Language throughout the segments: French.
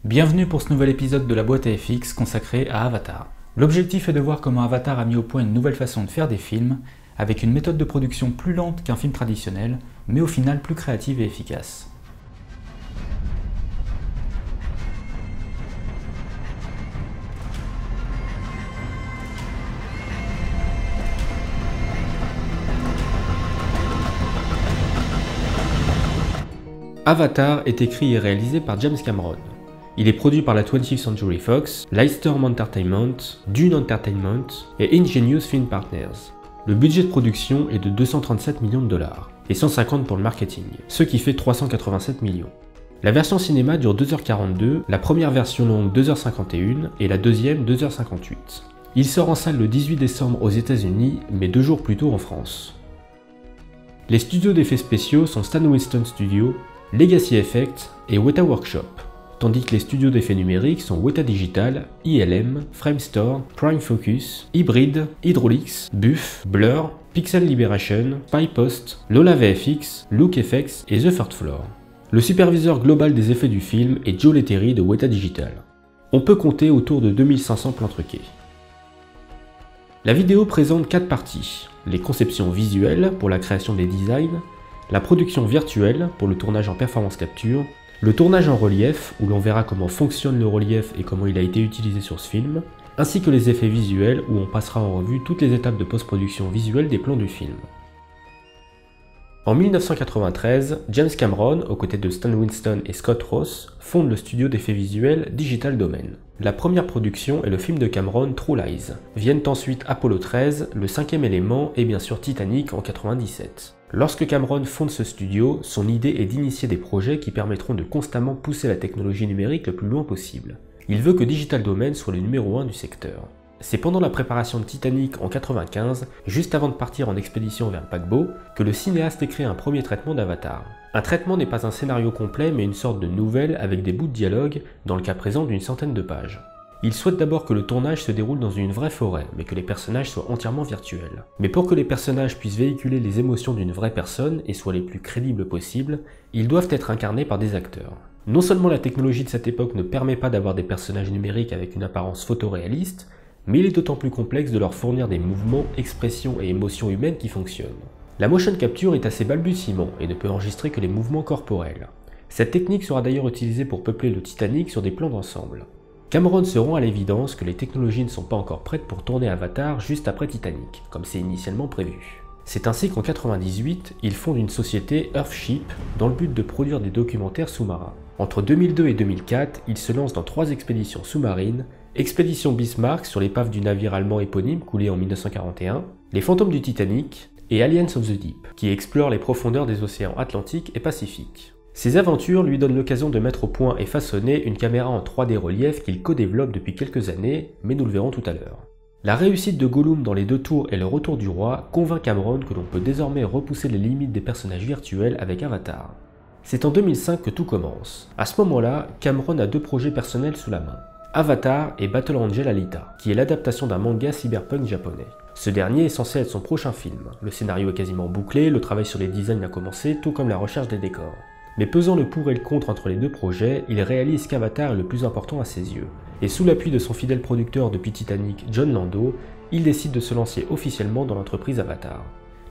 Bienvenue pour ce nouvel épisode de la boîte à FX consacré à Avatar. L'objectif est de voir comment Avatar a mis au point une nouvelle façon de faire des films, avec une méthode de production plus lente qu'un film traditionnel, mais au final plus créative et efficace. Avatar est écrit et réalisé par James Cameron. Il est produit par la 20th Century Fox, Lightstorm Entertainment, Dune Entertainment et Ingenious Film Partners. Le budget de production est de 237 millions de dollars et 150 pour le marketing, ce qui fait 387 millions. La version cinéma dure 2h42, la première version longue 2h51 et la deuxième 2h58. Il sort en salle le 18 décembre aux États-Unis, mais 2 jours plus tôt en France. Les studios d'effets spéciaux sont Stan Winston Studio, Legacy Effects et Weta Workshop, tandis que les studios d'effets numériques sont Weta Digital, ILM, Framestore, Prime Focus, Hybrid, Hydraulix, Buff, Blur, Pixel Liberation, Spypost, Lola VFX, Look FX et The Third Floor. Le superviseur global des effets du film est Joe Letteri de Weta Digital. On peut compter autour de 2500 plans truqués. La vidéo présente 4 parties: les conceptions visuelles pour la création des designs, la production virtuelle pour le tournage en performance capture, le tournage en relief où l'on verra comment fonctionne le relief et comment il a été utilisé sur ce film, ainsi que les effets visuels où on passera en revue toutes les étapes de post-production visuelle des plans du film. En 1993, James Cameron, aux côtés de Stan Winston et Scott Ross, fonde le studio d'effets visuels Digital Domain. La première production est le film de Cameron True Lies. Viennent ensuite Apollo 13, Le Cinquième Élément et bien sûr Titanic en 1997. Lorsque Cameron fonde ce studio, son idée est d'initier des projets qui permettront de constamment pousser la technologie numérique le plus loin possible. Il veut que Digital Domain soit le numéro 1 du secteur. C'est pendant la préparation de Titanic en 1995, juste avant de partir en expédition vers le paquebot, que le cinéaste écrit un premier traitement d'Avatar. Un traitement n'est pas un scénario complet mais une sorte de nouvelle avec des bouts de dialogue, dans le cas présent d'une centaine de pages. Il souhaite d'abord que le tournage se déroule dans une vraie forêt, mais que les personnages soient entièrement virtuels. Mais pour que les personnages puissent véhiculer les émotions d'une vraie personne et soient les plus crédibles possibles, ils doivent être incarnés par des acteurs. Non seulement la technologie de cette époque ne permet pas d'avoir des personnages numériques avec une apparence photoréaliste, mais il est d'autant plus complexe de leur fournir des mouvements, expressions et émotions humaines qui fonctionnent. La motion capture est assez balbutiement et ne peut enregistrer que les mouvements corporels. Cette technique sera d'ailleurs utilisée pour peupler le Titanic sur des plans d'ensemble. Cameron se rend à l'évidence que les technologies ne sont pas encore prêtes pour tourner Avatar juste après Titanic, comme c'est initialement prévu. C'est ainsi qu'en 1998, il fonde une société Earthship dans le but de produire des documentaires sous-marins. Entre 2002 et 2004, il se lance dans 3 expéditions sous-marines: Expédition Bismarck sur l'épave du navire allemand éponyme coulé en 1941, Les Fantômes du Titanic et Aliens of the Deep, qui explore les profondeurs des océans Atlantique et Pacifique. Ces aventures lui donnent l'occasion de mettre au point et façonner une caméra en 3D relief qu'il co-développe depuis quelques années, mais nous le verrons tout à l'heure. La réussite de Gollum dans Les Deux Tours et Le Retour du Roi convainc Cameron que l'on peut désormais repousser les limites des personnages virtuels avec Avatar. C'est en 2005 que tout commence. À ce moment-là, Cameron a 2 projets personnels sous la main: Avatar et Battle Angel Alita, qui est l'adaptation d'un manga cyberpunk japonais. Ce dernier est censé être son prochain film. Le scénario est quasiment bouclé, le travail sur les designs a commencé, tout comme la recherche des décors. Mais pesant le pour et le contre entre les 2 projets, il réalise qu'Avatar est le plus important à ses yeux. Et sous l'appui de son fidèle producteur depuis Titanic, Jon Landau, il décide de se lancer officiellement dans l'entreprise Avatar.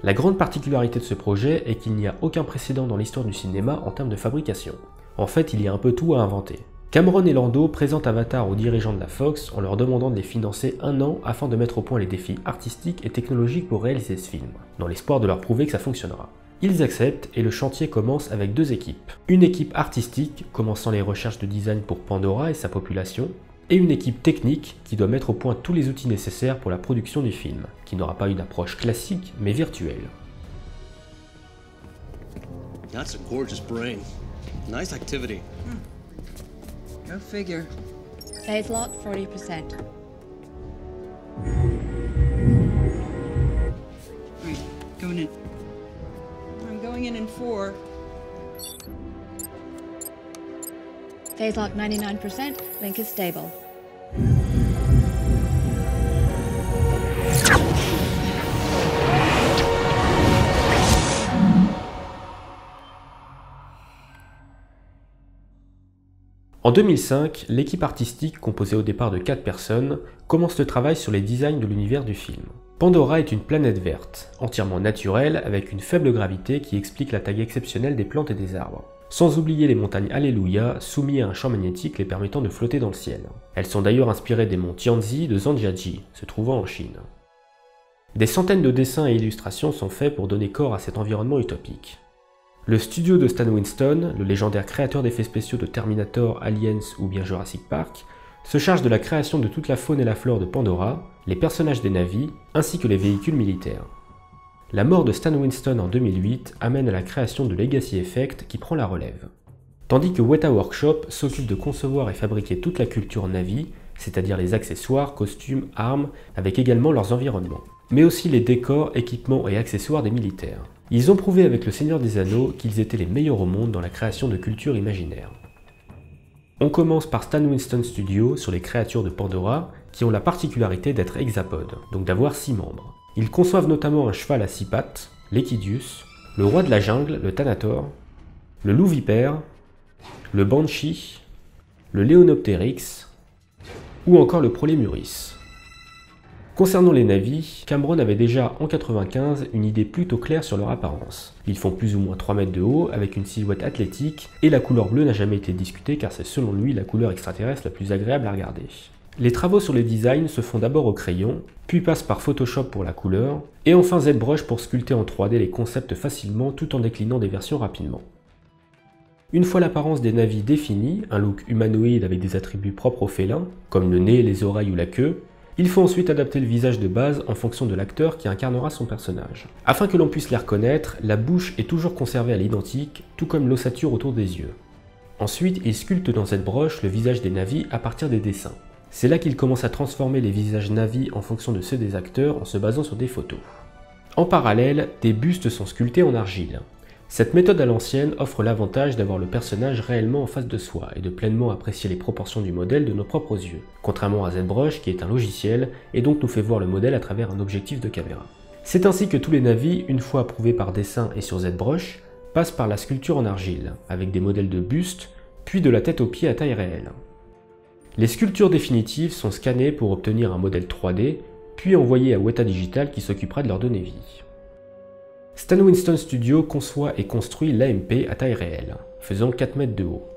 La grande particularité de ce projet est qu'il n'y a aucun précédent dans l'histoire du cinéma en termes de fabrication. En fait, il y a un peu tout à inventer. Cameron et Landau présentent Avatar aux dirigeants de la Fox en leur demandant de les financer 1 an afin de mettre au point les défis artistiques et technologiques pour réaliser ce film, dans l'espoir de leur prouver que ça fonctionnera. Ils acceptent et le chantier commence avec 2 équipes. Une équipe artistique commençant les recherches de design pour Pandora et sa population, et une équipe technique qui doit mettre au point tous les outils nécessaires pour la production du film, qui n'aura pas une approche classique mais virtuelle. That's a gorgeous brain. Nice activity. Go figure. Phase lock 40%. Right, going in. I'm going in 4. Phase lock 99%. Link is stable. En 2005, l'équipe artistique, composée au départ de 4 personnes, commence le travail sur les designs de l'univers du film. Pandora est une planète verte, entièrement naturelle, avec une faible gravité qui explique la taille exceptionnelle des plantes et des arbres. Sans oublier les montagnes Alléluia, soumis à un champ magnétique les permettant de flotter dans le ciel. Elles sont d'ailleurs inspirées des monts Tianzi de Zhangjiajie, se trouvant en Chine. Des centaines de dessins et illustrations sont faits pour donner corps à cet environnement utopique. Le studio de Stan Winston, le légendaire créateur d'effets spéciaux de Terminator, Aliens ou bien Jurassic Park, se charge de la création de toute la faune et la flore de Pandora, les personnages des navis, ainsi que les véhicules militaires. La mort de Stan Winston en 2008 amène à la création de Legacy Effect qui prend la relève. Tandis que Weta Workshop s'occupe de concevoir et fabriquer toute la culture Navi, c'est-à-dire les accessoires, costumes, armes, avec également leurs environnements, mais aussi les décors, équipements et accessoires des militaires. Ils ont prouvé avec le Seigneur des Anneaux qu'ils étaient les meilleurs au monde dans la création de cultures imaginaires. On commence par Stan Winston Studio sur les créatures de Pandora, qui ont la particularité d'être hexapodes, donc d'avoir 6 membres. Ils conçoivent notamment un cheval à 6 pattes, l'Equidius, le roi de la jungle, le Thanator, le loup vipère, le Banshee, le Léonoptérix, ou encore le Prolémuris. Concernant les navis, Cameron avait déjà en 1995 une idée plutôt claire sur leur apparence. Ils font plus ou moins 3 mètres de haut, avec une silhouette athlétique, et la couleur bleue n'a jamais été discutée car c'est selon lui la couleur extraterrestre la plus agréable à regarder. Les travaux sur les designs se font d'abord au crayon, puis passent par Photoshop pour la couleur, et enfin ZBrush pour sculpter en 3D les concepts facilement tout en déclinant des versions rapidement. Une fois l'apparence des navis définie, un look humanoïde avec des attributs propres aux félins, comme le nez, les oreilles ou la queue, il faut ensuite adapter le visage de base en fonction de l'acteur qui incarnera son personnage. Afin que l'on puisse les reconnaître, la bouche est toujours conservée à l'identique, tout comme l'ossature autour des yeux. Ensuite, il sculpte dans ZBrush le visage des navis à partir des dessins. C'est là qu'il commence à transformer les visages navis en fonction de ceux des acteurs en se basant sur des photos. En parallèle, des bustes sont sculptés en argile. Cette méthode à l'ancienne offre l'avantage d'avoir le personnage réellement en face de soi et de pleinement apprécier les proportions du modèle de nos propres yeux, contrairement à ZBrush qui est un logiciel et donc nous fait voir le modèle à travers un objectif de caméra. C'est ainsi que tous les navis, une fois approuvés par dessin et sur ZBrush, passent par la sculpture en argile, avec des modèles de buste, puis de la tête aux pieds à taille réelle. Les sculptures définitives sont scannées pour obtenir un modèle 3D, puis envoyées à Weta Digital qui s'occupera de leur donner vie. Stan Winston Studio conçoit et construit l'AMP à taille réelle, faisant 4 mètres de haut.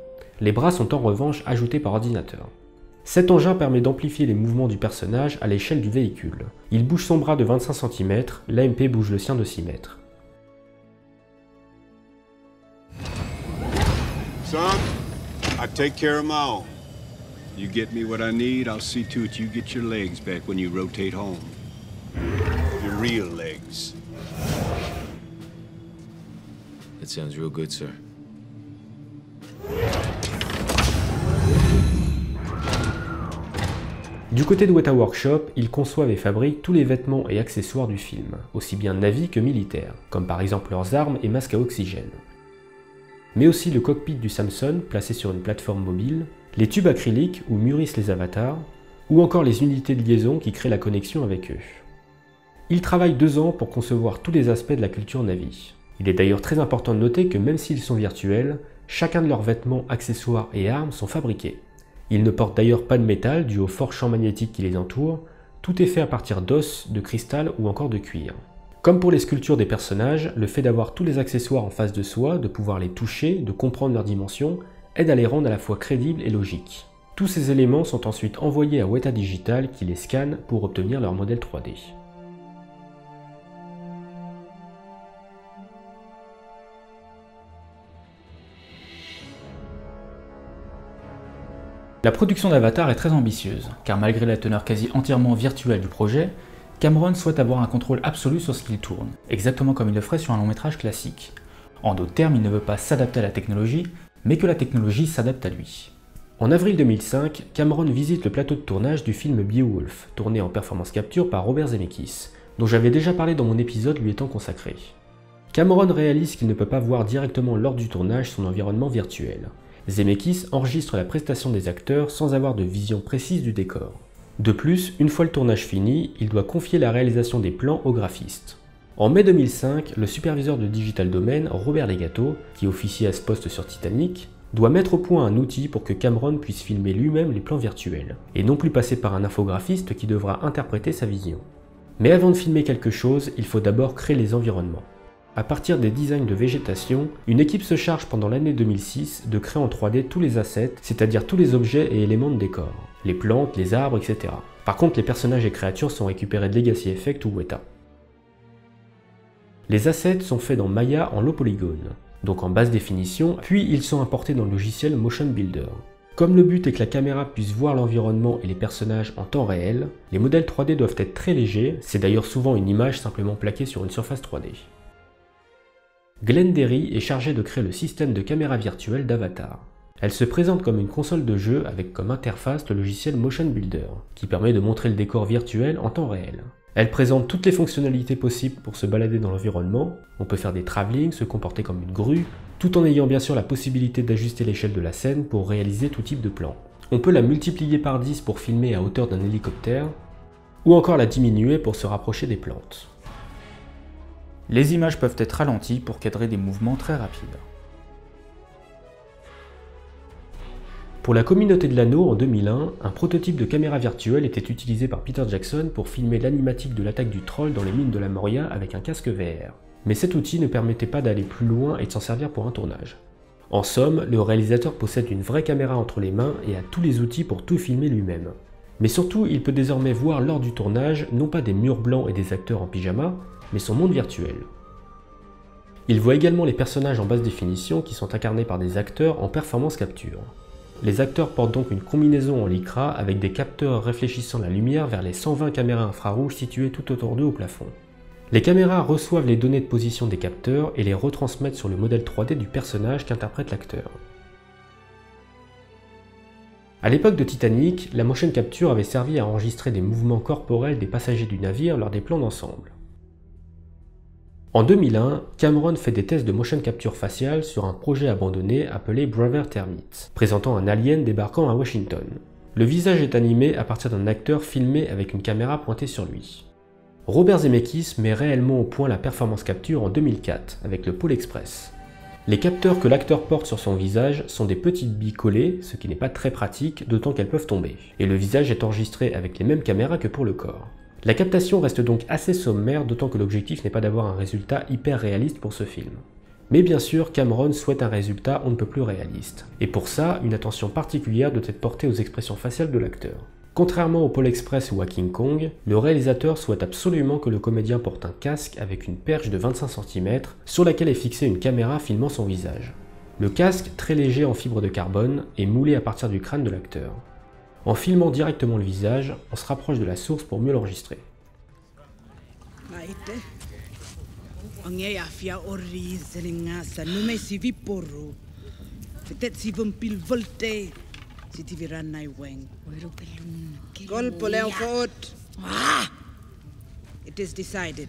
Les bras sont en revanche ajoutés par ordinateur. Cet engin permet d'amplifier les mouvements du personnage à l'échelle du véhicule. Il bouge son bras de 25 cm, l'AMP bouge le sien de 6 mètres. Son, I take care of my own. You get me what I need, I'll see to it you get your legs back when you rotate home. Your real legs. That sounds real good, sir. Du côté de Weta Workshop, ils conçoivent et fabriquent tous les vêtements et accessoires du film, aussi bien navis que militaires, comme par exemple leurs armes et masques à oxygène. Mais aussi le cockpit du Samson, placé sur une plateforme mobile, les tubes acryliques où mûrissent les avatars, ou encore les unités de liaison qui créent la connexion avec eux. Ils travaillent 2 ans pour concevoir tous les aspects de la culture Navi. Il est d'ailleurs très important de noter que même s'ils sont virtuels, chacun de leurs vêtements, accessoires et armes sont fabriqués. Ils ne portent d'ailleurs pas de métal dû au fort champ magnétique qui les entoure, tout est fait à partir d'os, de cristal ou encore de cuir. Comme pour les sculptures des personnages, le fait d'avoir tous les accessoires en face de soi, de pouvoir les toucher, de comprendre leurs dimensions, aide à les rendre à la fois crédibles et logiques. Tous ces éléments sont ensuite envoyés à Weta Digital qui les scanne pour obtenir leur modèle 3D. La production d'Avatar est très ambitieuse, car malgré la teneur quasi entièrement virtuelle du projet, Cameron souhaite avoir un contrôle absolu sur ce qu'il tourne, exactement comme il le ferait sur un long métrage classique. En d'autres termes, il ne veut pas s'adapter à la technologie, mais que la technologie s'adapte à lui. En avril 2005, Cameron visite le plateau de tournage du film Beowulf, tourné en performance capture par Robert Zemeckis, dont j'avais déjà parlé dans mon épisode lui étant consacré. Cameron réalise qu'il ne peut pas voir directement lors du tournage son environnement virtuel. Zemeckis enregistre la prestation des acteurs sans avoir de vision précise du décor. De plus, une fois le tournage fini, il doit confier la réalisation des plans au graphiste. En mai 2005, le superviseur de Digital Domain, Robert Legato, qui officie à ce poste sur Titanic, doit mettre au point un outil pour que Cameron puisse filmer lui-même les plans virtuels, et non plus passer par un infographiste qui devra interpréter sa vision. Mais avant de filmer quelque chose, il faut d'abord créer les environnements. À partir des designs de végétation, une équipe se charge pendant l'année 2006 de créer en 3D tous les assets, c'est-à-dire tous les objets et éléments de décor, les plantes, les arbres, etc. Par contre, les personnages et créatures sont récupérés de Legacy Effect ou Weta. Les assets sont faits dans Maya en low polygon, donc en basse définition, puis ils sont importés dans le logiciel Motion Builder. Comme le but est que la caméra puisse voir l'environnement et les personnages en temps réel, les modèles 3D doivent être très légers, c'est d'ailleurs souvent une image simplement plaquée sur une surface 3D. Glenn Derry est chargé de créer le système de caméra virtuelle d'Avatar. Elle se présente comme une console de jeu avec comme interface le logiciel Motion Builder, qui permet de montrer le décor virtuel en temps réel. Elle présente toutes les fonctionnalités possibles pour se balader dans l'environnement, on peut faire des travelling, se comporter comme une grue, tout en ayant bien sûr la possibilité d'ajuster l'échelle de la scène pour réaliser tout type de plan. On peut la multiplier par 10 pour filmer à hauteur d'un hélicoptère, ou encore la diminuer pour se rapprocher des plantes. Les images peuvent être ralenties pour cadrer des mouvements très rapides. Pour la communauté de l'anneau, en 2001, un prototype de caméra virtuelle était utilisé par Peter Jackson pour filmer l'animatique de l'attaque du troll dans les mines de la Moria avec un casque VR. Mais cet outil ne permettait pas d'aller plus loin et de s'en servir pour un tournage. En somme, le réalisateur possède une vraie caméra entre les mains et a tous les outils pour tout filmer lui-même. Mais surtout, il peut désormais voir lors du tournage non pas des murs blancs et des acteurs en pyjama, mais son monde virtuel. Il voit également les personnages en basse définition qui sont incarnés par des acteurs en performance capture. Les acteurs portent donc une combinaison en lycra avec des capteurs réfléchissant la lumière vers les 120 caméras infrarouges situées tout autour d'eux au plafond. Les caméras reçoivent les données de position des capteurs et les retransmettent sur le modèle 3D du personnage qu'interprète l'acteur. À l'époque de Titanic, la motion capture avait servi à enregistrer des mouvements corporels des passagers du navire lors des plans d'ensemble. En 2001, Cameron fait des tests de motion capture faciale sur un projet abandonné appelé Brother Termite, présentant un alien débarquant à Washington. Le visage est animé à partir d'un acteur filmé avec une caméra pointée sur lui. Robert Zemeckis met réellement au point la performance capture en 2004 avec le Pole Express. Les capteurs que l'acteur porte sur son visage sont des petites billes collées, ce qui n'est pas très pratique, d'autant qu'elles peuvent tomber, et le visage est enregistré avec les mêmes caméras que pour le corps. La captation reste donc assez sommaire, d'autant que l'objectif n'est pas d'avoir un résultat hyper réaliste pour ce film. Mais bien sûr, Cameron souhaite un résultat on ne peut plus réaliste, et pour ça, une attention particulière doit être portée aux expressions faciales de l'acteur. Contrairement au Pole Express ou à King Kong, le réalisateur souhaite absolument que le comédien porte un casque avec une perche de 25 cm sur laquelle est fixée une caméra filmant son visage. Le casque, très léger en fibre de carbone, est moulé à partir du crâne de l'acteur. En filmant directement le visage, on se rapproche de la source pour mieux l'enregistrer. It is decided.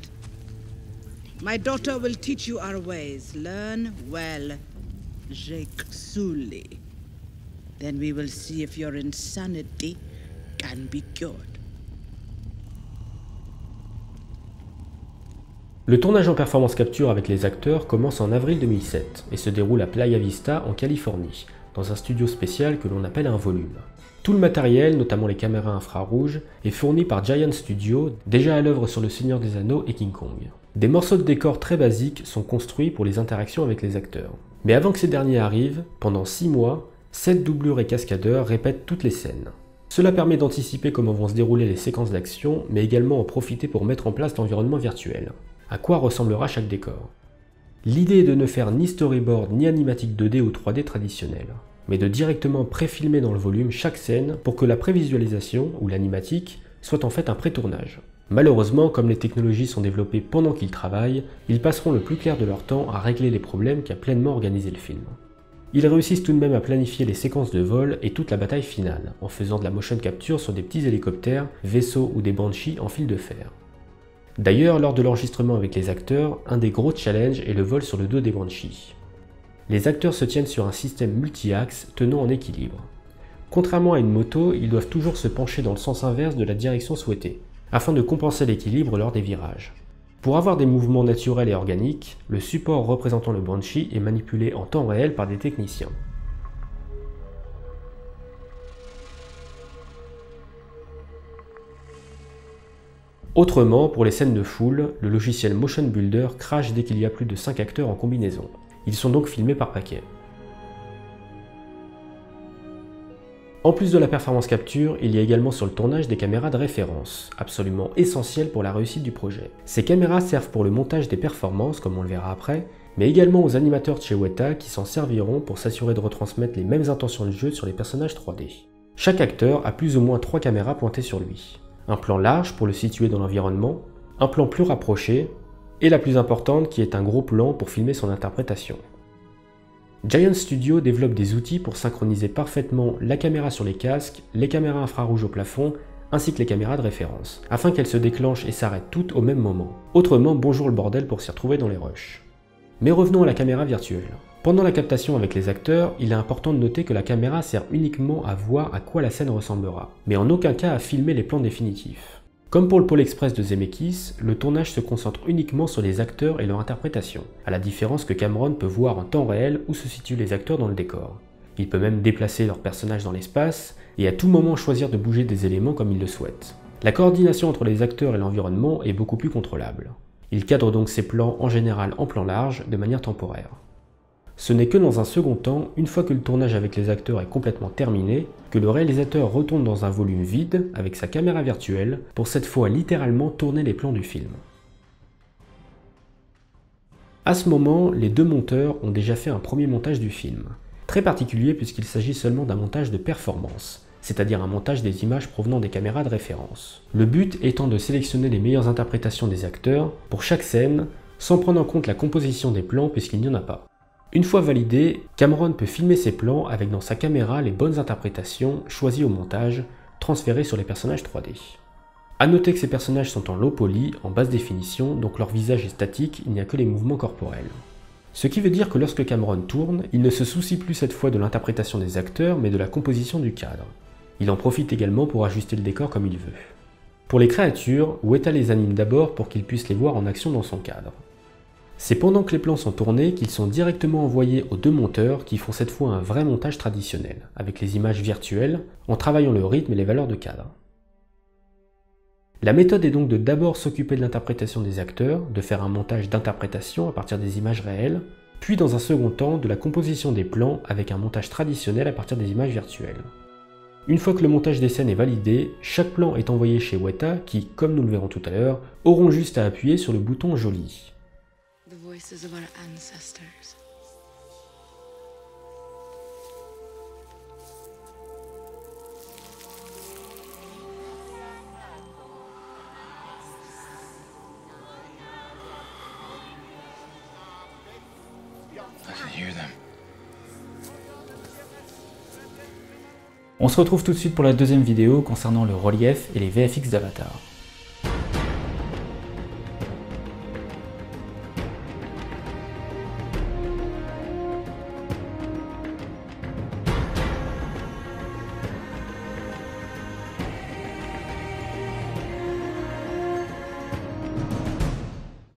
My daughter will teach you our ways. Learn well, Jake Sully. Then we will see if your insanity can be cured. Le tournage en performance capture avec les acteurs commence en avril 2007 et se déroule à Playa Vista en Californie, dans un studio spécial que l'on appelle un volume. Tout le matériel, notamment les caméras infrarouges, est fourni par Giant Studio, déjà à l'œuvre sur Le Seigneur des Anneaux et King Kong. Des morceaux de décor très basiques sont construits pour les interactions avec les acteurs. Mais avant que ces derniers arrivent, pendant 6 mois, 7 doublures et cascadeurs répètent toutes les scènes. Cela permet d'anticiper comment vont se dérouler les séquences d'action, mais également en profiter pour mettre en place l'environnement virtuel. À quoi ressemblera chaque décor? L'idée est de ne faire ni storyboard ni animatique 2D ou 3D traditionnel, mais de directement préfilmer dans le volume chaque scène pour que la prévisualisation, ou l'animatique, soit en fait un pré-tournage. Malheureusement, comme les technologies sont développées pendant qu'ils travaillent, ils passeront le plus clair de leur temps à régler les problèmes qu'a pleinement organisé le film. Ils réussissent tout de même à planifier les séquences de vol et toute la bataille finale, en faisant de la motion capture sur des petits hélicoptères, vaisseaux ou des Banshee en fil de fer. D'ailleurs, lors de l'enregistrement avec les acteurs, un des gros challenges est le vol sur le dos des Banshee. Les acteurs se tiennent sur un système multi-axe tenant en équilibre. Contrairement à une moto, ils doivent toujours se pencher dans le sens inverse de la direction souhaitée, afin de compenser l'équilibre lors des virages. Pour avoir des mouvements naturels et organiques, le support représentant le Banshee est manipulé en temps réel par des techniciens. Autrement, pour les scènes de foule, le logiciel Motion Builder crache dès qu'il y a plus de 5 acteurs en combinaison. Ils sont donc filmés par paquet. En plus de la performance capture, il y a également sur le tournage des caméras de référence, absolument essentielles pour la réussite du projet. Ces caméras servent pour le montage des performances, comme on le verra après, mais également aux animateurs de chez Weta qui s'en serviront pour s'assurer de retransmettre les mêmes intentions de jeu sur les personnages 3D. Chaque acteur a plus ou moins 3 caméras pointées sur lui. Un plan large pour le situer dans l'environnement, un plan plus rapproché, et la plus importante qui est un gros plan pour filmer son interprétation. Giant Studio développe des outils pour synchroniser parfaitement la caméra sur les casques, les caméras infrarouges au plafond, ainsi que les caméras de référence, afin qu'elles se déclenchent et s'arrêtent toutes au même moment. Autrement, bonjour le bordel pour s'y retrouver dans les rushs. Mais revenons à la caméra virtuelle. Pendant la captation avec les acteurs, il est important de noter que la caméra sert uniquement à voir à quoi la scène ressemblera, mais en aucun cas à filmer les plans définitifs. Comme pour le Pôle Express de Zemeckis, le tournage se concentre uniquement sur les acteurs et leur interprétation, à la différence que Cameron peut voir en temps réel où se situent les acteurs dans le décor. Il peut même déplacer leurs personnages dans l'espace, et à tout moment choisir de bouger des éléments comme il le souhaite. La coordination entre les acteurs et l'environnement est beaucoup plus contrôlable. Il cadre donc ses plans en général en plan large, de manière temporaire. Ce n'est que dans un second temps, une fois que le tournage avec les acteurs est complètement terminé, que le réalisateur retourne dans un volume vide avec sa caméra virtuelle pour cette fois littéralement tourner les plans du film. À ce moment, les deux monteurs ont déjà fait un premier montage du film, très particulier puisqu'il s'agit seulement d'un montage de performance, c'est-à-dire un montage des images provenant des caméras de référence. Le but étant de sélectionner les meilleures interprétations des acteurs pour chaque scène, sans prendre en compte la composition des plans puisqu'il n'y en a pas. Une fois validé, Cameron peut filmer ses plans avec dans sa caméra les bonnes interprétations choisies au montage, transférées sur les personnages 3D. A noter que ces personnages sont en low poly, en basse définition, donc leur visage est statique, il n'y a que les mouvements corporels. Ce qui veut dire que lorsque Cameron tourne, il ne se soucie plus cette fois de l'interprétation des acteurs, mais de la composition du cadre. Il en profite également pour ajuster le décor comme il veut. Pour les créatures, Weta les anime d'abord pour qu'il puisse les voir en action dans son cadre. C'est pendant que les plans sont tournés qu'ils sont directement envoyés aux deux monteurs qui font cette fois un vrai montage traditionnel, avec les images virtuelles, en travaillant le rythme et les valeurs de cadre. La méthode est donc de d'abord s'occuper de l'interprétation des acteurs, de faire un montage d'interprétation à partir des images réelles, puis dans un second temps de la composition des plans avec un montage traditionnel à partir des images virtuelles. Une fois que le montage des scènes est validé, chaque plan est envoyé chez Weta qui, comme nous le verrons tout à l'heure, auront juste à appuyer sur le bouton joli. The voices of our ancestors. I can hear them. On se retrouve tout de suite pour la deuxième vidéo concernant le relief et les VFX d'Avatar.